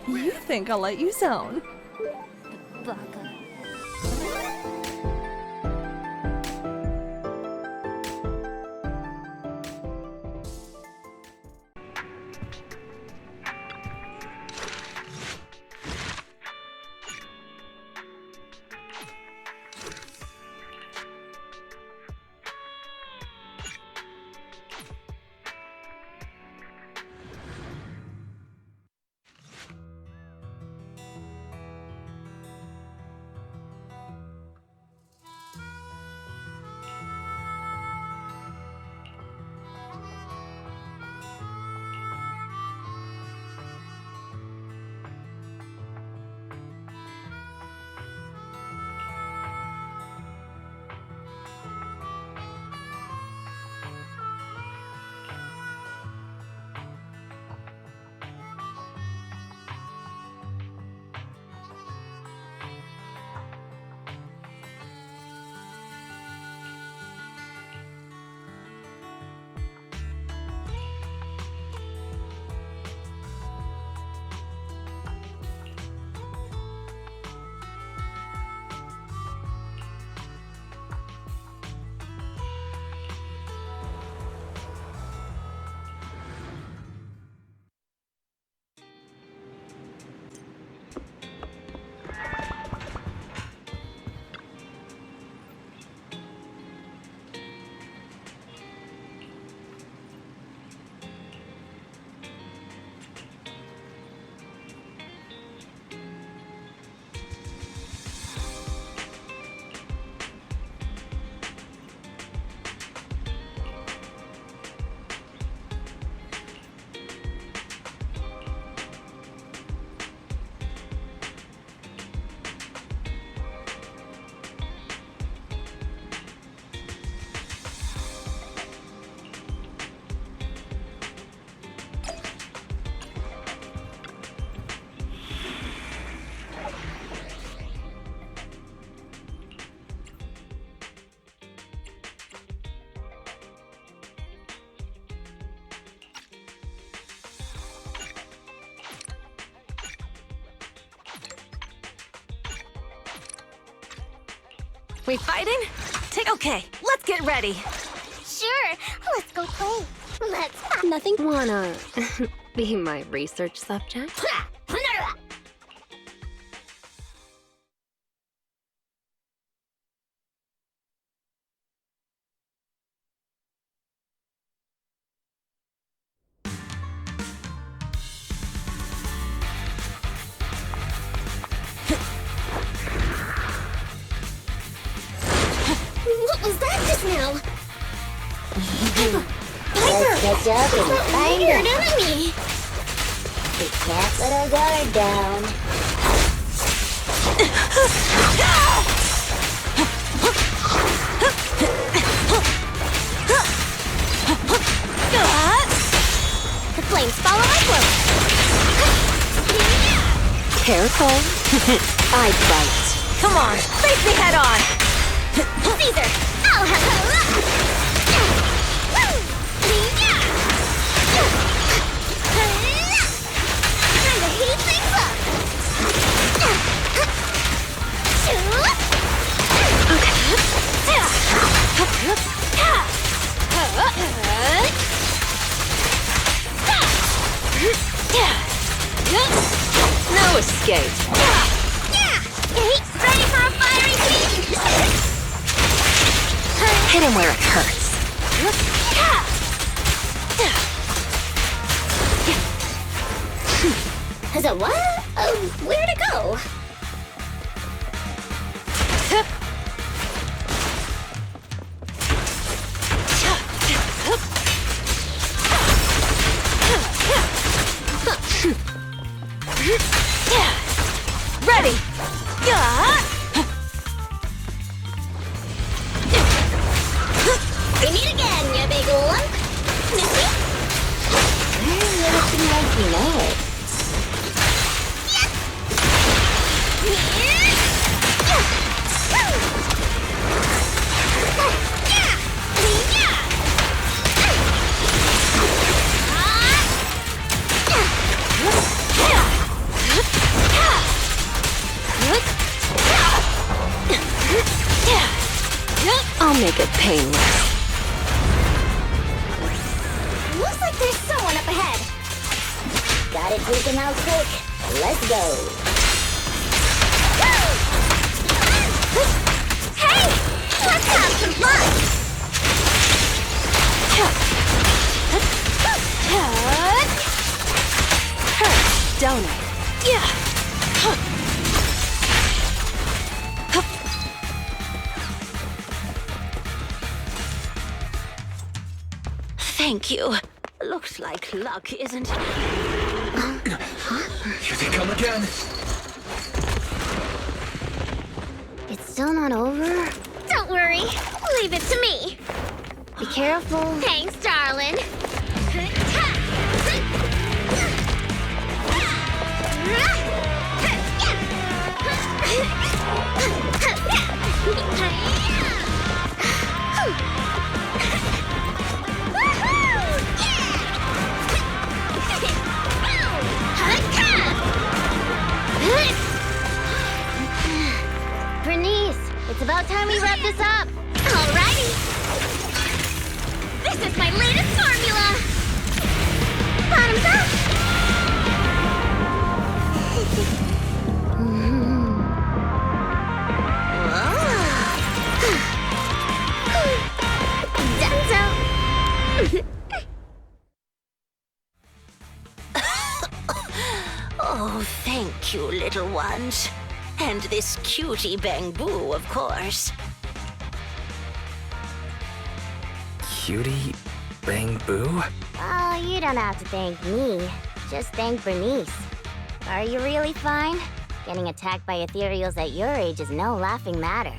You think I'll let you zone? Baka. We fighting? Okay, let's get ready. Sure, let's go play. Let's Nothing wanna be my research subject? What was that just now? Let's catch up and That find weird her. enemy! We can't let our guard down. The flames follow upward! Careful. I bite. Come on, face me head on! Caesar! I'll have her luck! Time to heat things up! No escape. Ready for a fiery heat? Hit him where it hurts. As a what? Where to go? Ready! We meet again, you big lump! Missy? Everything like you know it. Painless. Looks like there's someone up ahead. Got it taken out quick. Let's go. Hey! Let's have some fun! Don't it? Yeah. Thank you. Looks like luck isn't. Here they come again. It's still not over? Don't worry. Leave it to me. Be careful. Thanks, darling. Burnice, it's about time we wrap this up. Alrighty. This is my latest formula. Bottoms up. Oh, thank you, little ones. And this cutie bamboo, of course. Cutie bamboo? Oh, you don't have to thank me. Just thank Burnice. Are you really fine? Getting attacked by ethereals at your age is no laughing matter.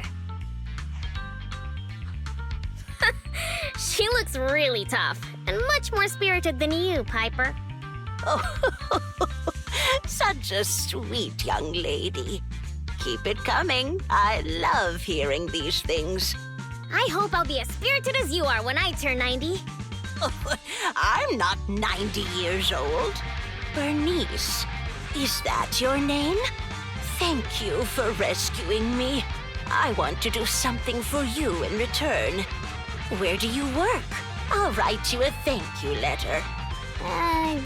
She looks really tough and much more spirited than you, Piper. Oh, such a sweet young lady. Keep it coming. I love hearing these things. I hope I'll be as spirited as you are when I turn 90. Oh, I'm not 90 years old. Burnice, is that your name? Thank you for rescuing me. I want to do something for you in return. Where do you work? I'll write you a thank you letter.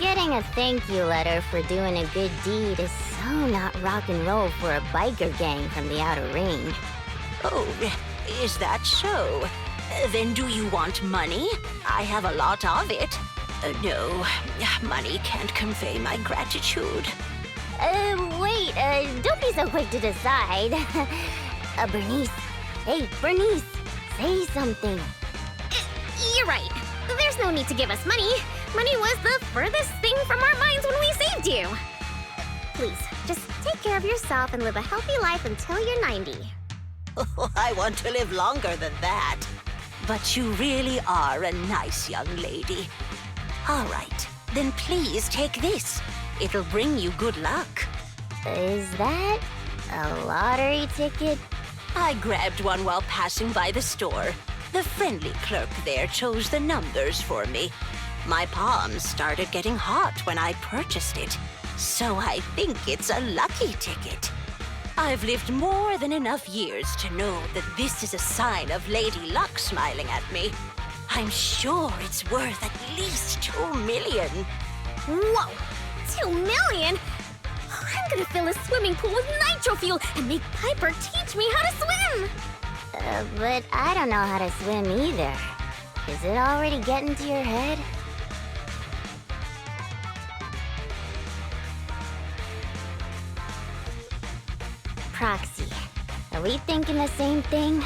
Getting a thank you letter for doing a good deed is so not rock and roll for a biker gang from the outer ring. Oh, is that so? Then do you want money? I have a lot of it. No, money can't convey my gratitude. Wait, don't be so quick to decide. Burnice. Hey, Burnice, say something. You're right. There's no need to give us money. Money was the furthest thing from our minds when we saved you. Please, just take care of yourself and live a healthy life until you're 90. Oh, I want to live longer than that. But you really are a nice young lady. All right, then please take this. It'll bring you good luck. Is that a lottery ticket? I grabbed one while passing by the store. The friendly clerk there chose the numbers for me. My palms started getting hot when I purchased it, so I think it's a lucky ticket. I've lived more than enough years to know that this is a sign of Lady Luck smiling at me. I'm sure it's worth at least 2 million. Whoa! 2 million? I'm gonna fill a swimming pool with nitro fuel and make Piper teach me how to swim! But I don't know how to swim either. Is it already getting to your head? Proxy, are we thinking the same thing?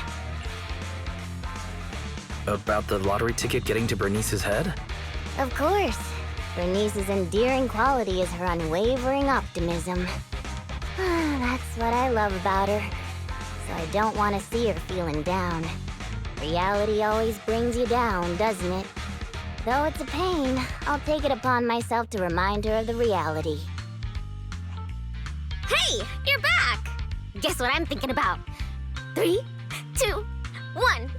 About the lottery ticket getting to Burnice's head? Of course. Burnice's endearing quality is her unwavering optimism. That's what I love about her. So I don't want to see her feeling down. Reality always brings you down, doesn't it? Though it's a pain, I'll take it upon myself to remind her of the reality. Hey, you're back! Guess what I'm thinking about? 3, 2, 1.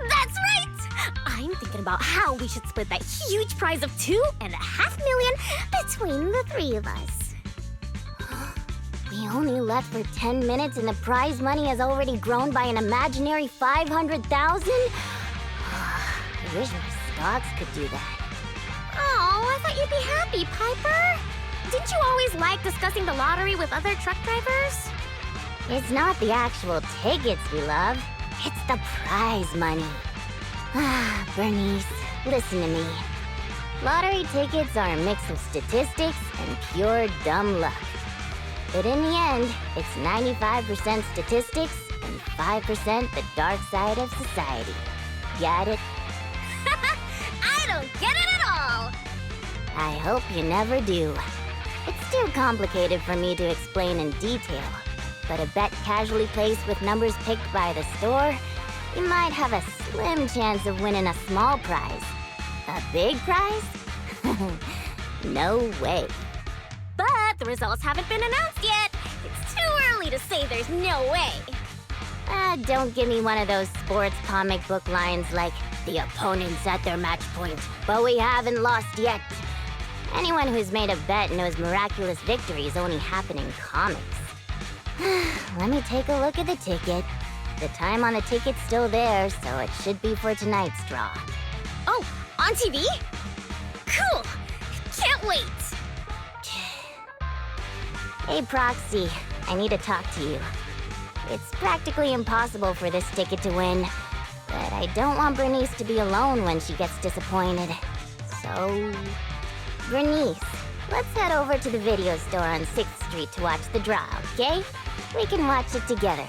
That's right! I'm thinking about how we should split that huge prize of $2.5 million between the 3 of us. We only left for 10 minutes and the prize money has already grown by an imaginary 500,000? wish my stocks could do that. Oh, I thought you'd be happy, Piper. Didn't you always like discussing the lottery with other truck drivers? It's not the actual tickets we love. It's the prize money. Ah, Burnice, listen to me. Lottery tickets are a mix of statistics and pure dumb luck. But in the end, it's 95% statistics and 5% the dark side of society. Got it? I don't get it at all! I hope you never do. It's too complicated for me to explain in detail. But a bet casually placed with numbers picked by the store, you might have a slim chance of winning a small prize. A big prize? No way. But the results haven't been announced yet. It's too early to say there's no way. Don't give me one of those sports comic book lines like, the opponent's at their match point, but we haven't lost yet. Anyone who's made a bet knows miraculous victories only happen in comics. Let me take a look at the ticket. The time on the ticket's still there, so it should be for tonight's draw. Oh, on TV? Cool! Can't wait! Hey, Proxy, I need to talk to you. It's practically impossible for this ticket to win, but I don't want Burnice to be alone when she gets disappointed. So, Burnice, let's head over to the video store on 6th Street to watch the draw, okay? We can watch it together.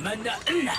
Maganda.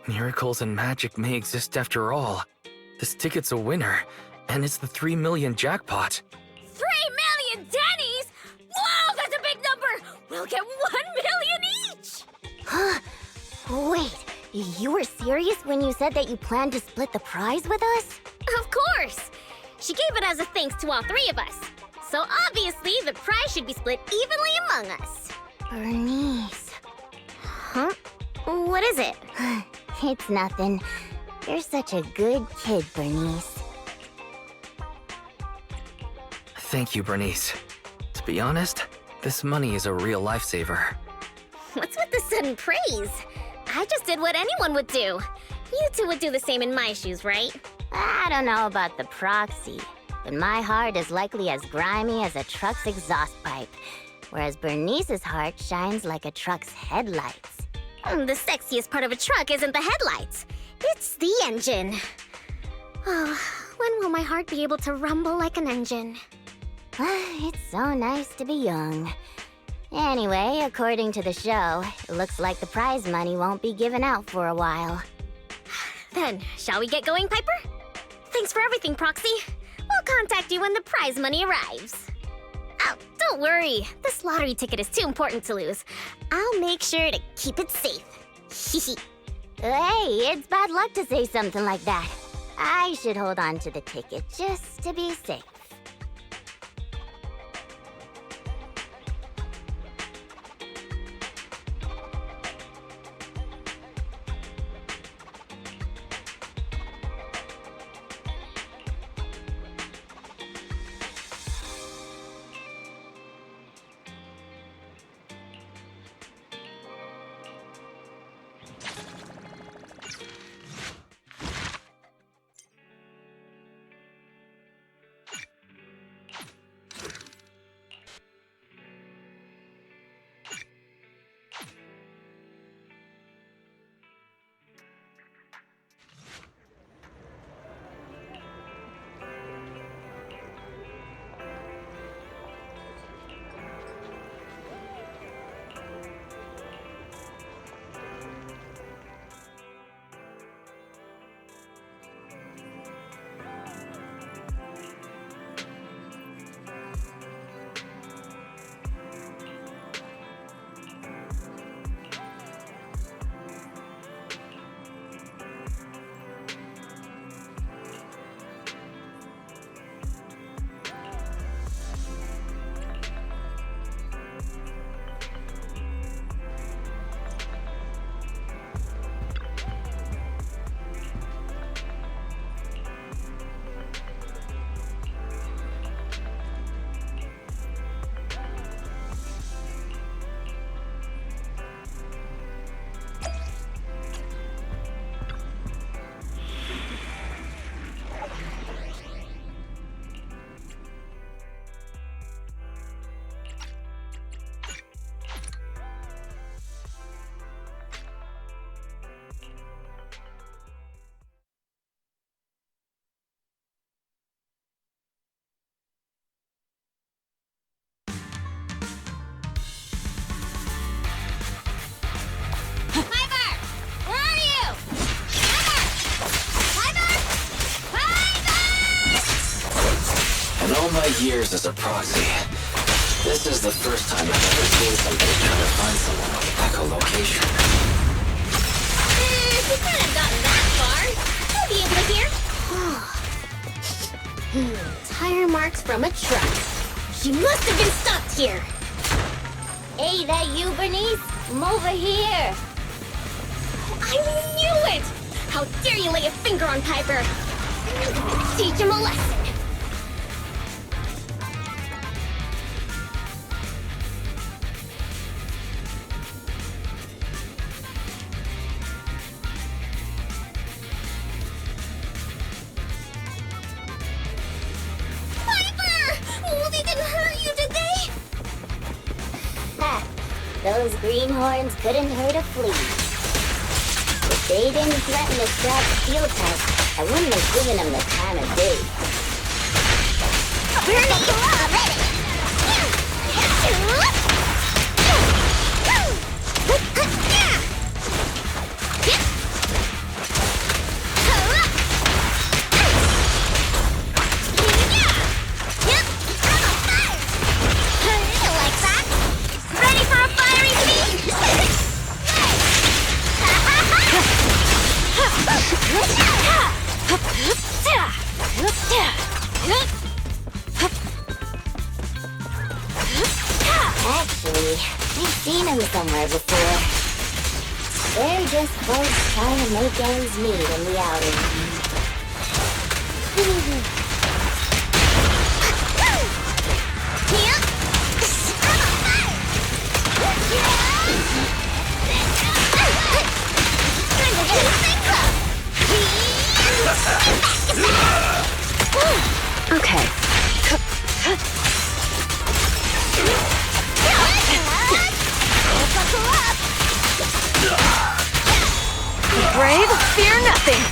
Miracles and magic may exist after all. This ticket's a winner, and it's the 3 million jackpot. 3 million Denny's? Whoa, that's a big number! We'll get 1 million each! Huh? Wait, you were serious when you said that you planned to split the prize with us? Of course! She gave it as a thanks to all 3 of us. So obviously, the prize should be split evenly among us. Burnice. Huh? What is it? It's nothing. You're such a good kid, Burnice. Thank you, Burnice. To be honest, this money is a real lifesaver. What's with the sudden praise? I just did what anyone would do. You two would do the same in my shoes, right? I don't know about the proxy, but my heart is likely as grimy as a truck's exhaust pipe, whereas Burnice's heart shines like a truck's headlights. The sexiest part of a truck isn't the headlights. It's the engine. Oh, when will my heart be able to rumble like an engine? It's so nice to be young. Anyway, according to the show, it looks like the prize money won't be given out for a while. Then, shall we get going, Piper? Thanks for everything, Proxy. We'll contact you when the prize money arrives. Oh, don't worry. This lottery ticket is too important to lose. I'll make sure to keep it safe. Hey, it's bad luck to say something like that. I should hold on to the ticket just to be safe. In all my years as a proxy, this is the first time I've ever seen somebody trying to find someone with echolocation. If we couldn't have gotten that far, we'll be able to hear. Tire marks from a truck. She must have been stopped here. Hey, that you, Burnice? Come over here. I knew it! How dare you lay a finger on Piper? Teach him a lesson. Those greenhorns couldn't hurt a flea. If they didn't threaten to scrap the field test, I wouldn't have given them the time of day. Burnice! Actually, I've seen him somewhere before. They're just folks trying to make ends meet in the outer Okay. Brave, fear nothing.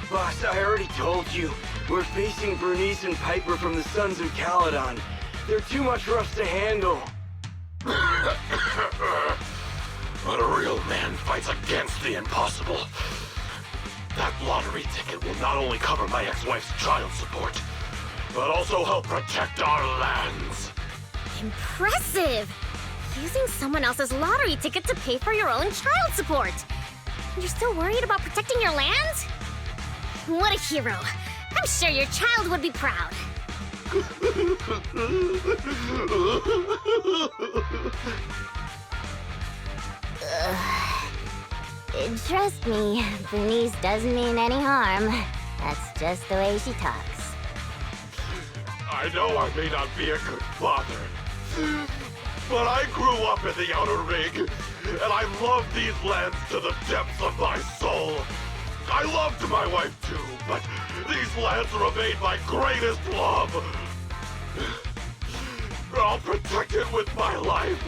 Boss, I already told you. We're facing Burnice and Piper from the Sons of Caledon. They're too much for us to handle. But a real man fights against the impossible. That lottery ticket will not only cover my ex-wife's child support, but also help protect our lands. Impressive! Using someone else's lottery ticket to pay for your own child support. And you're still worried about protecting your land? What a hero. I'm sure your child would be proud. Trust me, Burnice doesn't mean any harm. That's just the way she talks. I know I may not be a good father, but I grew up in the Outer Ring, and I love these lands to the depths of my soul. I loved my wife too, but these lands remain my greatest love. I'll protect it with my life.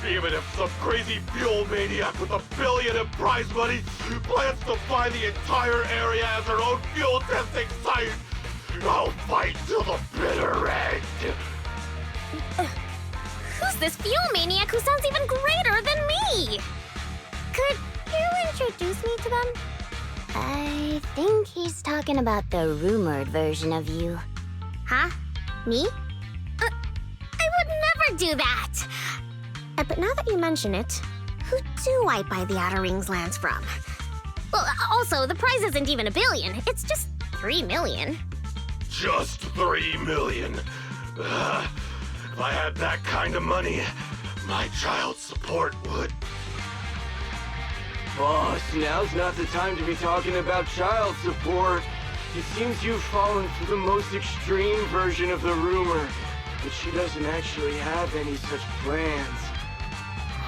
Even if some crazy fuel maniac with $1 billion in prize money plans to buy the entire area as her own fuel testing site, I'll fight till the bitter end. Who's this fuel maniac who sounds even greater than me? Could you introduce me to them? I think he's talking about the rumored version of you. Huh? Me? I would never do that! But now that you mention it, who do I buy the Outer Rings lands from? Well, also, the prize isn't even $1 billion. It's just 3 million. Just 3 million. If I had that kind of money, my child support would... Boss, now's not the time to be talking about child support. It seems you've fallen for the most extreme version of the rumor, but she doesn't actually have any such plans.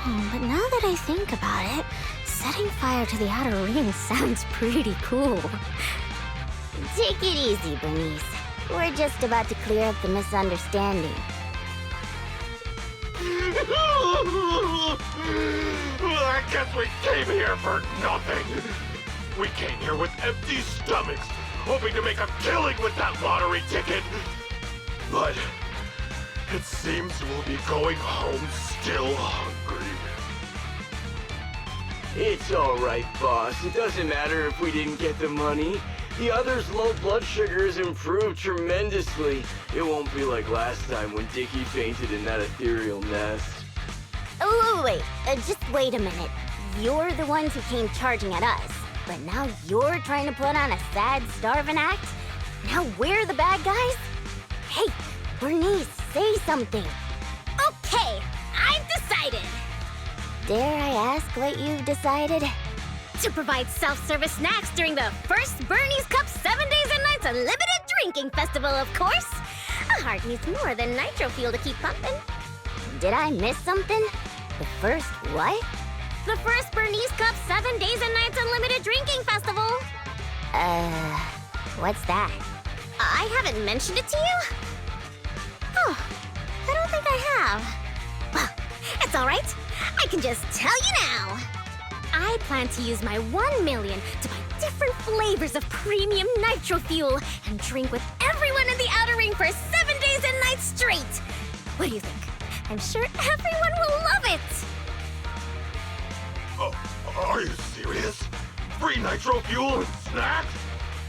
But now that I think about it, setting fire to the Outer Ring sounds pretty cool. Take it easy, Burnice. We're just about to clear up the misunderstanding. I guess we came here for nothing. We came here with empty stomachs, hoping to make a killing with that lottery ticket. But it seems we'll be going home still hungry. It's alright, boss. It doesn't matter if we didn't get the money. The other's low blood sugar has improved tremendously. It won't be like last time when Dickie fainted in that ethereal nest. Oh, wait. Just wait a minute. You're the ones who came charging at us. But now you're trying to put on a sad, starving act? Now we're the bad guys? Hey, Burnice, say something. Okay, I've decided! Dare I ask what you've decided? To provide self-service snacks during the first Burnice Cup 7 Days and Nights Unlimited Drinking Festival, of course! A heart needs more than nitro fuel to keep pumping. Did I miss something? The first what? The first Burnice Cup 7 Days and Nights Unlimited Drinking Festival! What's that? I haven't mentioned it to you? Oh, I don't think I have. Well, it's alright. I can just tell you now. I plan to use my 1 million to buy different flavors of premium nitro fuel and drink with everyone in the Outer Ring for 7 days and nights straight. What do you think? I'm sure everyone will love it. Are you serious? Free nitro fuel and snacks?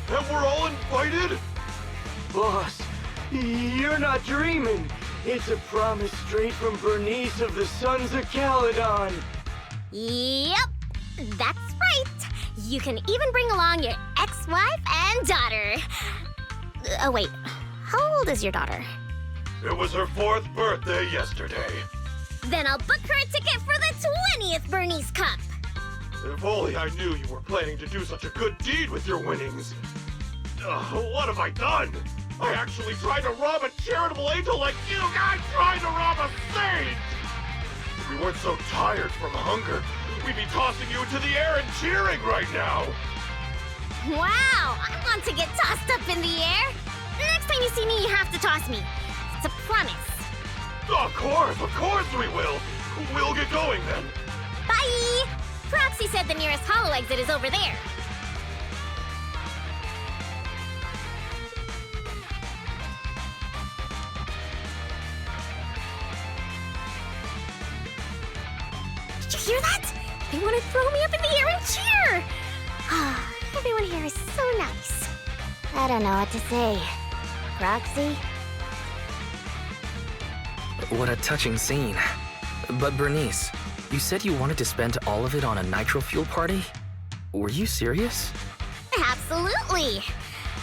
And we're all invited? Boss, you're not dreaming. It's a promise straight from Burnice of the Sons of Caledon. Yep, that's right. You can even bring along your ex-wife and daughter. Oh wait, how old is your daughter? It was her 4th birthday yesterday. Then I'll book her a ticket for the 20th Burnice Cup. If only I knew you were planning to do such a good deed with your winnings. What have I done? I actually tried to rob a charitable angel like you guys tried to rob a saint! If we weren't so tired from hunger, we'd be tossing you into the air and cheering right now! Wow, I want to get tossed up in the air. Next time you see me, you have to toss me. It's a promise. Of course we will! We'll get going then. Bye! Proxy said the nearest hollow exit is over there. Did you hear that? They want to throw me up in the air and cheer! Everyone here is so nice. I don't know what to say. Proxy? What a touching scene. But Burnice, you said you wanted to spend all of it on a nitro fuel party? Were you serious? Absolutely!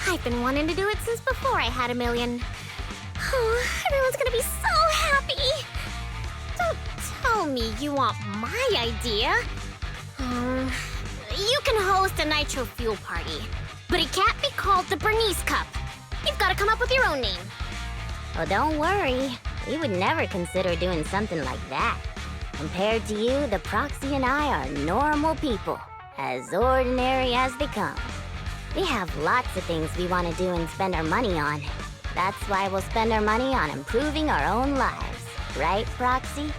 I've been wanting to do it since before I had a million. Oh, everyone's gonna be so happy! Don't tell me you want my idea. You can host a nitro fuel party, but it can't be called the Burnice Cup. You've gotta come up with your own name. Oh, don't worry. We would never consider doing something like that. Compared to you, the Proxy and I are normal people, as ordinary as they come. We have lots of things we want to do and spend our money on. That's why we'll spend our money on improving our own lives. Right, Proxy?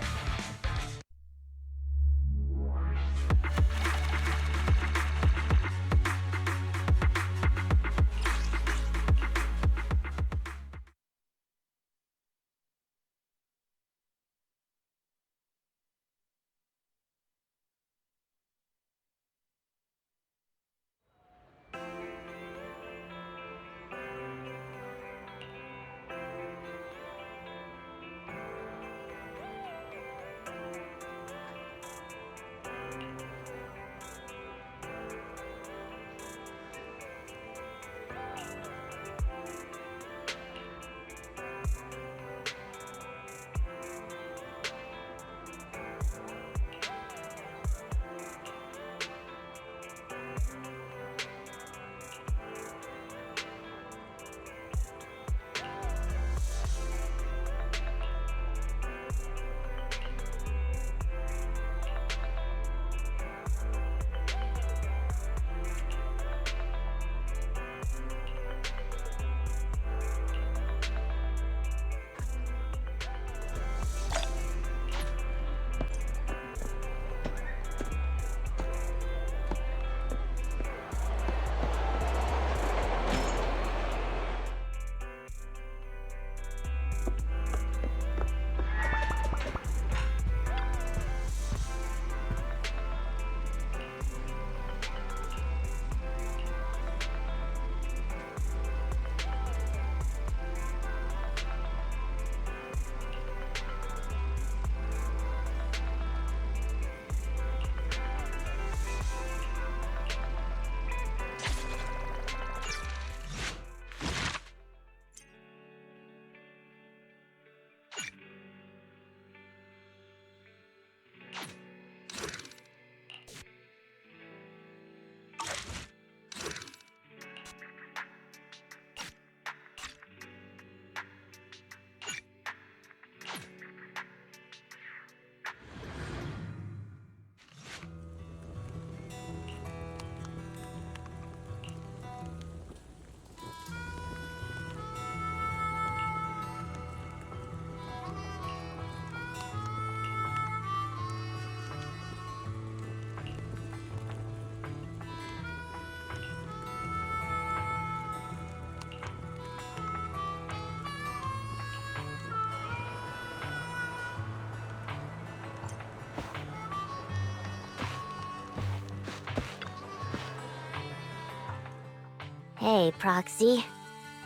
Hey, Proxy.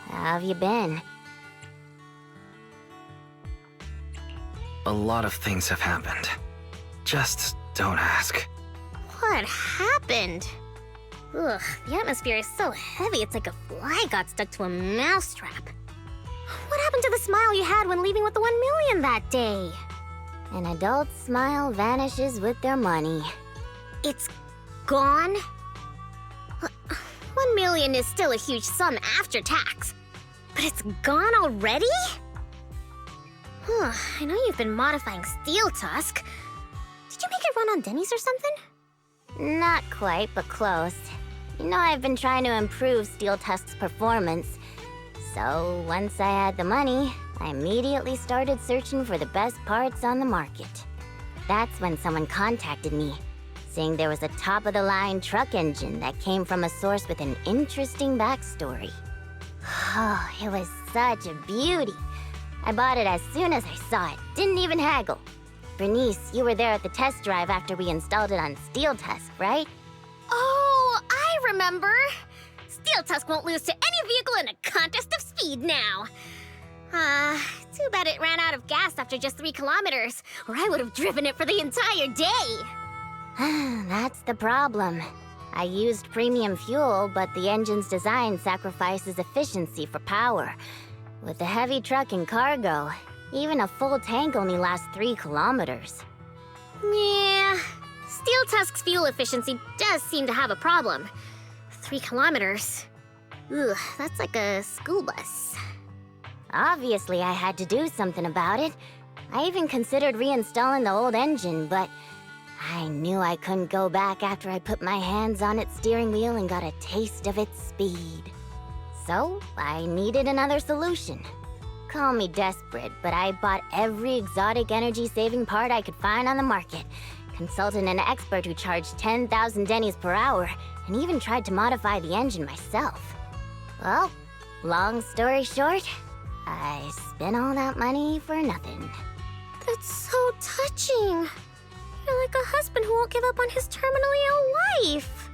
How have you been? a lot of things have happened. Just don't ask. What happened? Ugh, the atmosphere is so heavy it's like a fly got stuck to a mousetrap. What happened to the smile you had when leaving with the 1 million that day? An adult's smile vanishes with their money. It's gone? 1 million is still a huge sum after tax. But it's gone already? I know you've been modifying Steel Tusk. Did you make it run on Denny's or something? Not quite, but close. You know, I've been trying to improve Steel Tusk's performance. So, once I had the money, I immediately started searching for the best parts on the market. That's when someone contacted me, saying there was a top-of-the-line truck engine that came from a source with an interesting backstory. Oh, it was such a beauty. I bought it as soon as I saw it, didn't even haggle. Burnice, you were there at the test drive after we installed it on Steel Tusk, right? Oh, I remember! Steel Tusk won't lose to any vehicle in a contest of speed now. Too bad it ran out of gas after just 3 kilometers, or I would have driven it for the entire day. That's the problem. I used premium fuel, but the engine's design sacrifices efficiency for power. With a heavy truck and cargo, even a full tank only lasts 3 kilometers. Yeah, Steel Tusk's fuel efficiency does seem to have a problem. 3 kilometers. Ugh, that's like a school bus. Obviously, I had to do something about it. I even considered reinstalling the old engine, but I knew I couldn't go back after I put my hands on its steering wheel and got a taste of its speed. So, I needed another solution. Call me desperate, but I bought every exotic energy-saving part I could find on the market, consulted an expert who charged 10,000 Denny's per hour, and even tried to modify the engine myself. Well, long story short, I spent all that money for nothing. That's so touching. You're like a husband who won't give up on his terminally ill wife.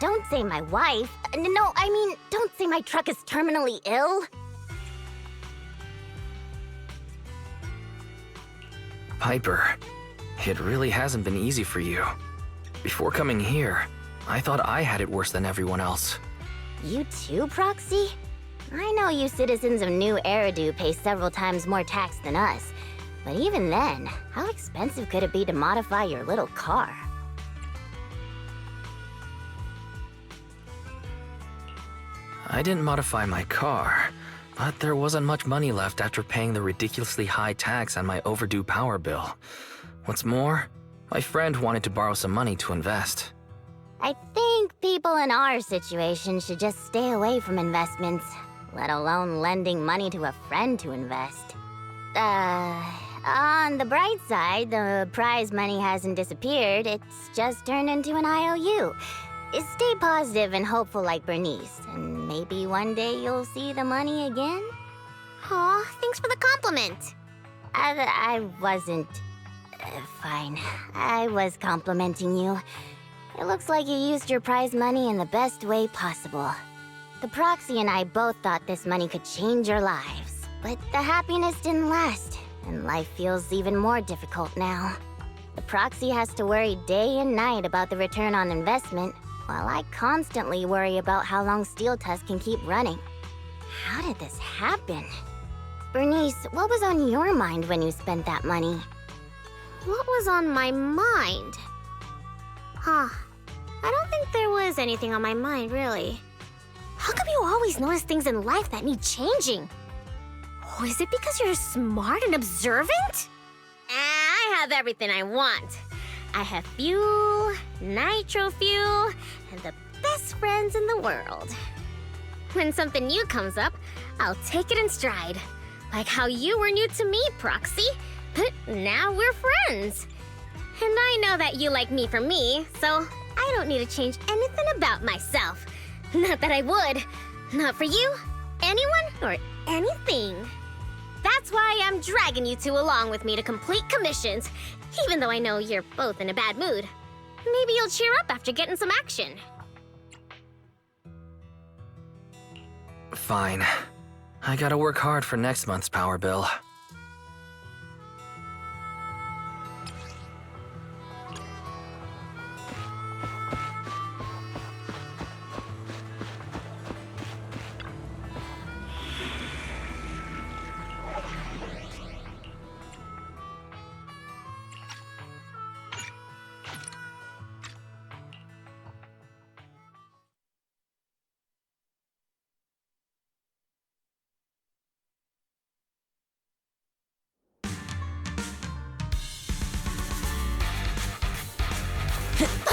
Don't say my wife. No, I mean, don't say my truck is terminally ill. Piper, it really hasn't been easy for you. Before coming here, I thought I had it worse than everyone else. You too, Proxy? I know you citizens of New Eridu pay several times more tax than us. But even then, how expensive could it be to modify your little car? I didn't modify my car, but there wasn't much money left after paying the ridiculously high tax on my overdue power bill. What's more, my friend wanted to borrow some money to invest. I think people in our situation should just stay away from investments, let alone lending money to a friend to invest. On the bright side, the prize money hasn't disappeared, it's just turned into an IOU. Stay positive and hopeful like Burnice, and maybe one day you'll see the money again? Aw, thanks for the compliment. I wasn't... fine. I was complimenting you. It looks like you used your prize money in the best way possible. The Proxy and I both thought this money could change your lives, but the happiness didn't last, and life feels even more difficult now. The Proxy has to worry day and night about the return on investment, while I constantly worry about how long Steel Tusk can keep running. How did this happen? Burnice, what was on your mind when you spent that money? What was on my mind? I don't think there was anything on my mind, really. How come you always notice things in life that need changing? Oh, is it because you're smart and observant? I have everything I want. I have fuel, nitro fuel, and the best friends in the world. When something new comes up, I'll take it in stride. Like how you were new to me, Proxy, but now we're friends. And I know that you like me for me, so I don't need to change anything about myself. Not that I would. Not for you, anyone, or anything. That's why I'm dragging you two along with me to complete commissions, even though I know you're both in a bad mood. Maybe you'll cheer up after getting some action. Fine. I gotta work hard for next month's power bill.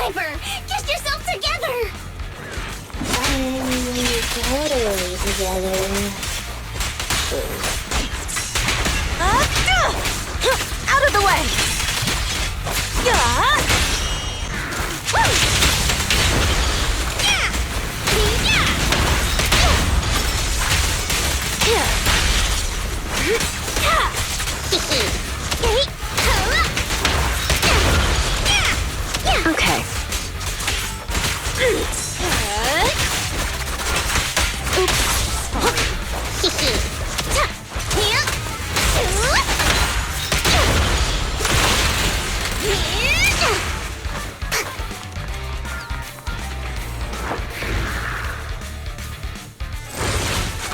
Piper! Get yourself together! I'm totally together. Out of the way! Okay.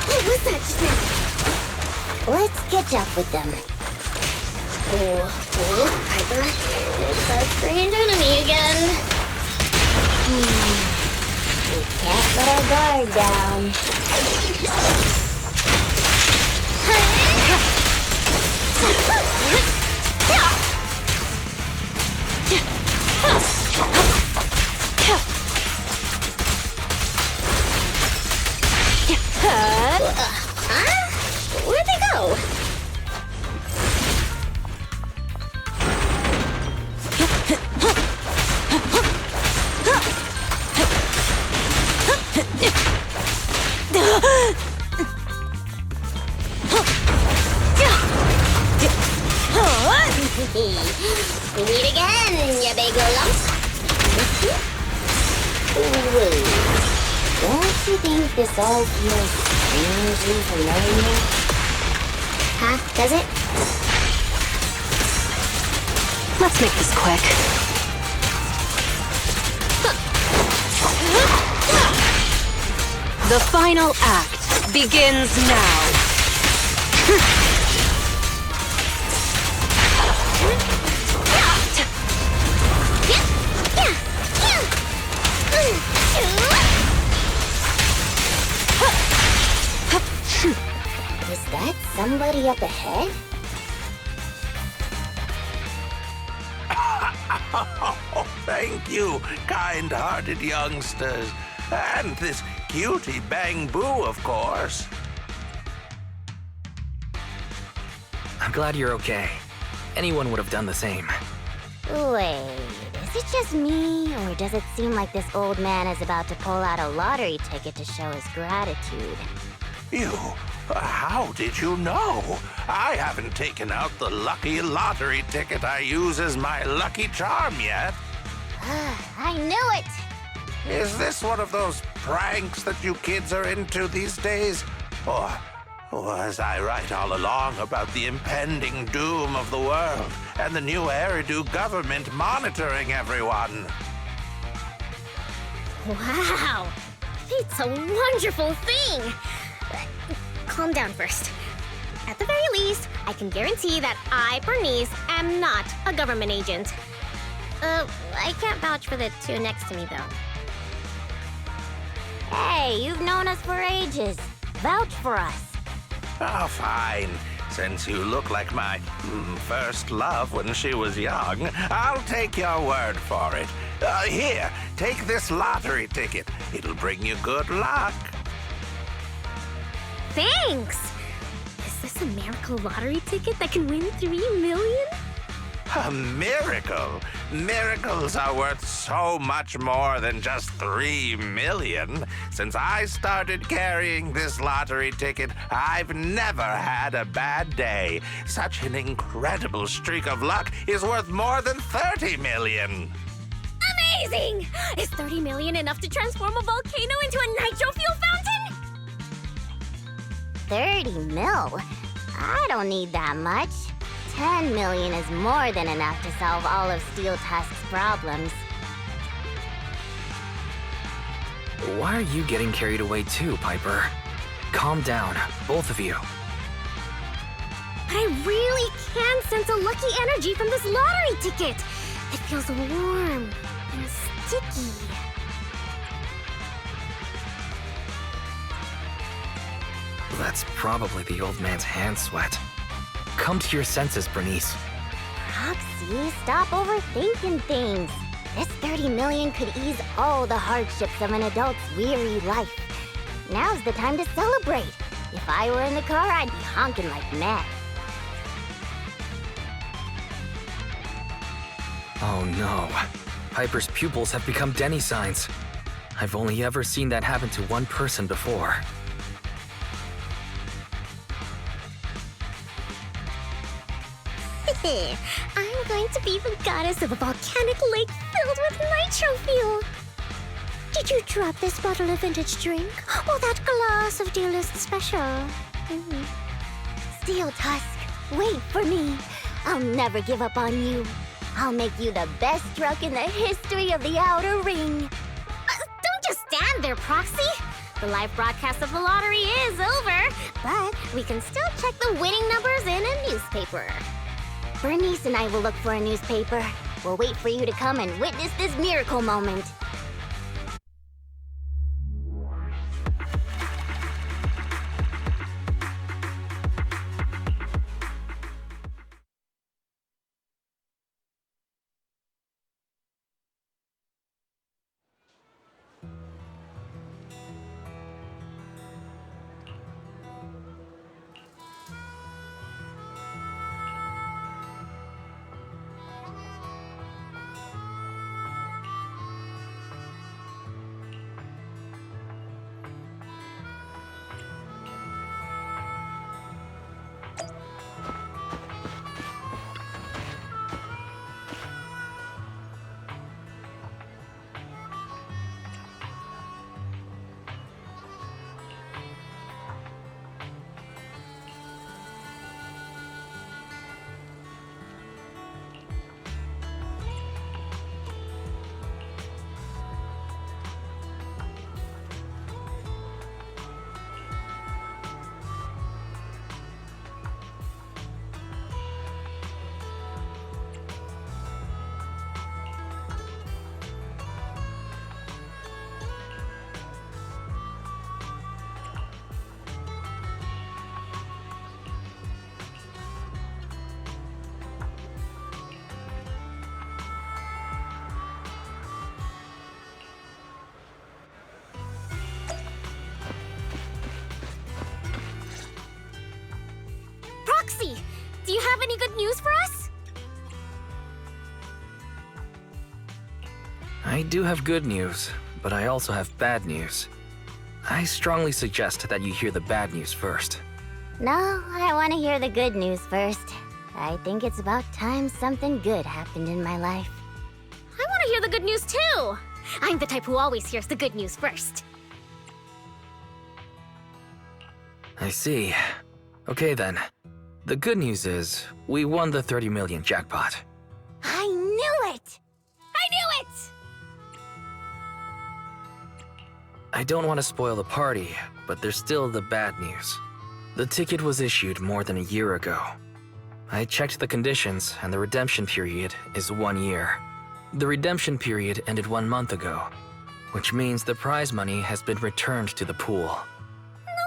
What was that just now? Let's catch up with them. Oh, Piper. It's our strange enemy again. We can't let our guard down. Where'd they go? We meet again, ya big lump. Wait, don't you think this all feels strangely familiar? Huh? Does it? Let's make this quick. The final act begins now. Is that somebody up ahead? Oh, thank you, kind-hearted youngsters. And this cutie Bang Boo, of course. I'm glad you're okay. Anyone would have done the same. Wait, is it just me, or does it seem like this old man is about to pull out a lottery ticket to show his gratitude? How did you know? I haven't taken out the lucky lottery ticket I use as my lucky charm yet. I knew it! Is this one of those pranks that you kids are into these days? Or was I right all along about the impending doom of the world and the new Eridu government monitoring everyone? Wow! It's a wonderful thing! Calm down first. At the very least, I can guarantee that I, Burnice, am not a government agent. I can't vouch for the two next to me, though. Hey, you've known us for ages. Vouch for us. Oh, fine. Since you look like my first love when she was young, I'll take your word for it. Here, take this lottery ticket. It'll bring you good luck. Thanks! Is this a miracle lottery ticket that can win 3 million? A miracle? Miracles are worth so much more than just 3 million. Since I started carrying this lottery ticket, I've never had a bad day. Such an incredible streak of luck is worth more than 30 million. Amazing! Is 30 million enough to transform a volcano into a nitro fuel fountain? 30 mil? I don't need that much. 10 million is more than enough to solve all of Steel Tusk's problems. Why are you getting carried away too, Piper? Calm down, both of you. But I really can sense a lucky energy from this lottery ticket. It feels warm and sticky. That's probably the old man's hand sweat. Come to your senses, Burnice. Roxy, stop overthinking things. This 30 million could ease all the hardships of an adult's weary life. Now's the time to celebrate. If I were in the car, I'd be honking like mad. Oh no. Piper's pupils have become Denny signs. I've only ever seen that happen to one person before. I'm going to be the goddess of a volcanic lake filled with nitro fuel. Did you drop this bottle of vintage drink? Or that glass of dearest special? Steel Tusk, wait for me. I'll never give up on you. I'll make you the best drunk in the history of the Outer Ring. Don't just stand there, Proxy. The live broadcast of the lottery is over, but we can still check the winning numbers in a newspaper. Burnice and I will look for a newspaper. We'll wait for you to come and witness this miracle moment. Proxy, do you have any good news for us? I do have good news, but I also have bad news. I strongly suggest that you hear the bad news first. No, I want to hear the good news first. I think it's about time something good happened in my life. I want to hear the good news too. I'm the type who always hears the good news first. I see. Okay then. The good news is, we won the 30 million jackpot. I knew it! I knew it! I don't want to spoil the party, but there's still the bad news. The ticket was issued more than a year ago. I checked the conditions, and the redemption period is 1 year. The redemption period ended 1 month ago, which means the prize money has been returned to the pool. No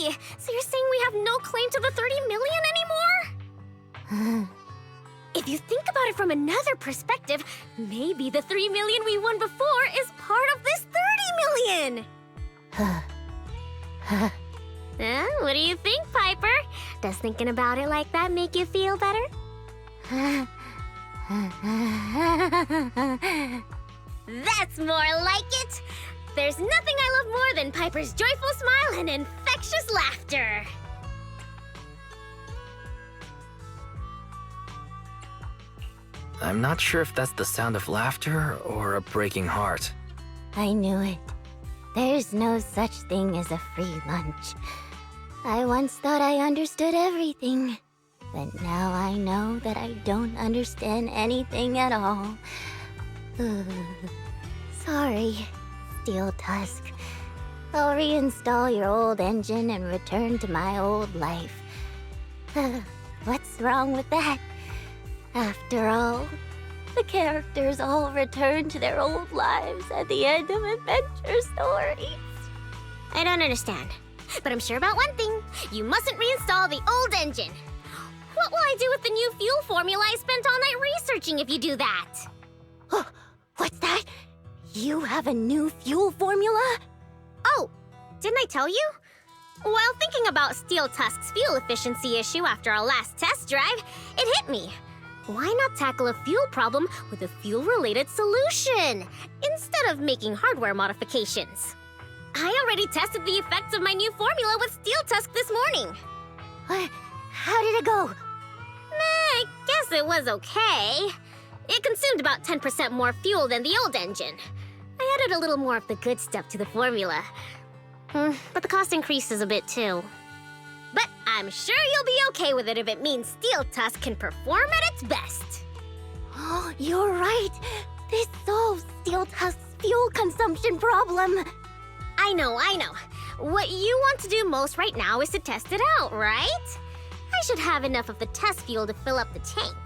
way! So you're saying we have no claim to the 30 million anymore? If you think about it from another perspective, maybe the 3 million we won before is part of this 30 million! What do you think, Piper? Does thinking about it like that make you feel better? That's more like it! There's nothing I love more than Piper's joyful smile and infectious laughter! I'm not sure if that's the sound of laughter or a breaking heart. I knew it. There's no such thing as a free lunch. I once thought I understood everything, but now I know that I don't understand anything at all. Sorry, Steel Tusk. I'll reinstall your old engine and return to my old life. What's wrong with that? After all, the characters all return to their old lives at the end of adventure stories. I don't understand, but I'm sure about one thing. You mustn't reinstall the old engine. What will I do with the new fuel formula I spent all night researching if you do that? What? You have a new fuel formula? Oh, didn't I tell you? While thinking about Steel Tusk's fuel efficiency issue after our last test drive, it hit me. Why not tackle a fuel problem with a fuel-related solution, instead of making hardware modifications? I already tested the effects of my new formula with Steel Tusk this morning. How did it go? I guess it was okay. It consumed about 10% more fuel than the old engine. I added a little more of the good stuff to the formula. But the cost increases a bit too. But I'm sure you'll be okay with it if it means Steel Tusk can perform at its best. Oh, you're right. This solves Steel Tusk's fuel consumption problem. I know. What you want to do most right now is to test it out, right? I should have enough of the test fuel to fill up the tank.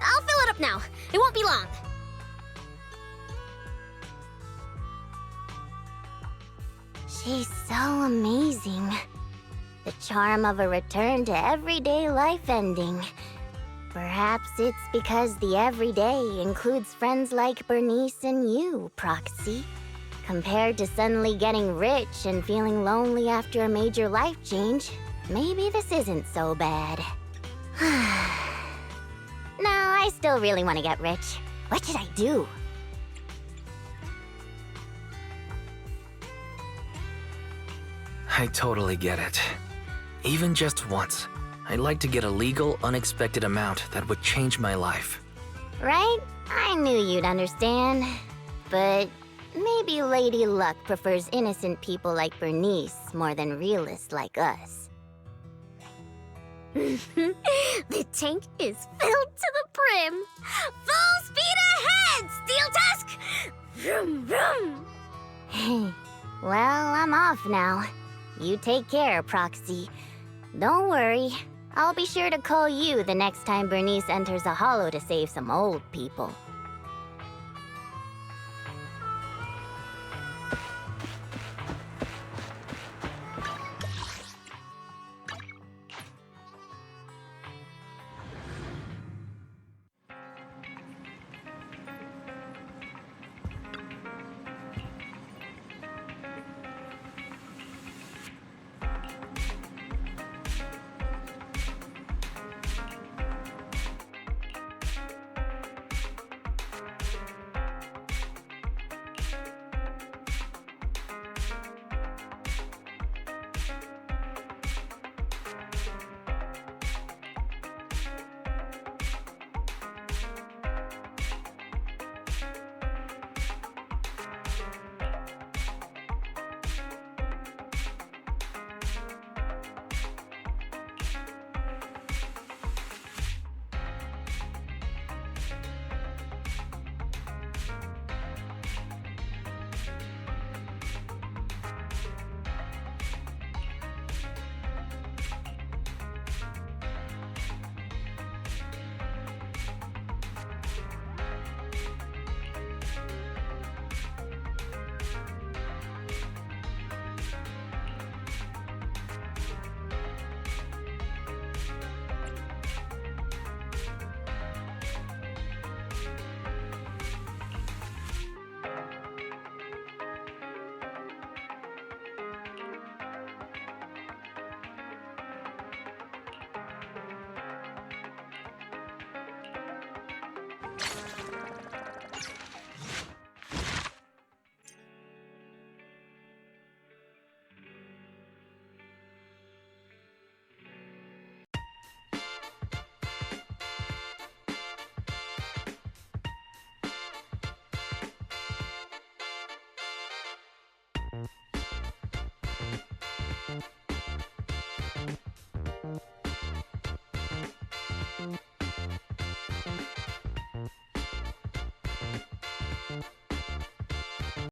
I'll fill it up now. It won't be long. She's so amazing. The charm of a return to everyday life ending. Perhaps it's because the everyday includes friends like Burnice and you, Proxy. Compared to suddenly getting rich and feeling lonely after a major life change, maybe this isn't so bad. No, I still really want to get rich. What should I do? I totally get it. Even just once, I'd like to get a legal, unexpected amount that would change my life. Right? I knew you'd understand. But maybe Lady Luck prefers innocent people like Burnice more than realists like us. The tank is filled to the brim. Full speed ahead, Steel Tusk! Vroom, vroom. Well, I'm off now. You take care, Proxy. Don't worry. I'll be sure to call you the next time Burnice enters a hollow to save some old people.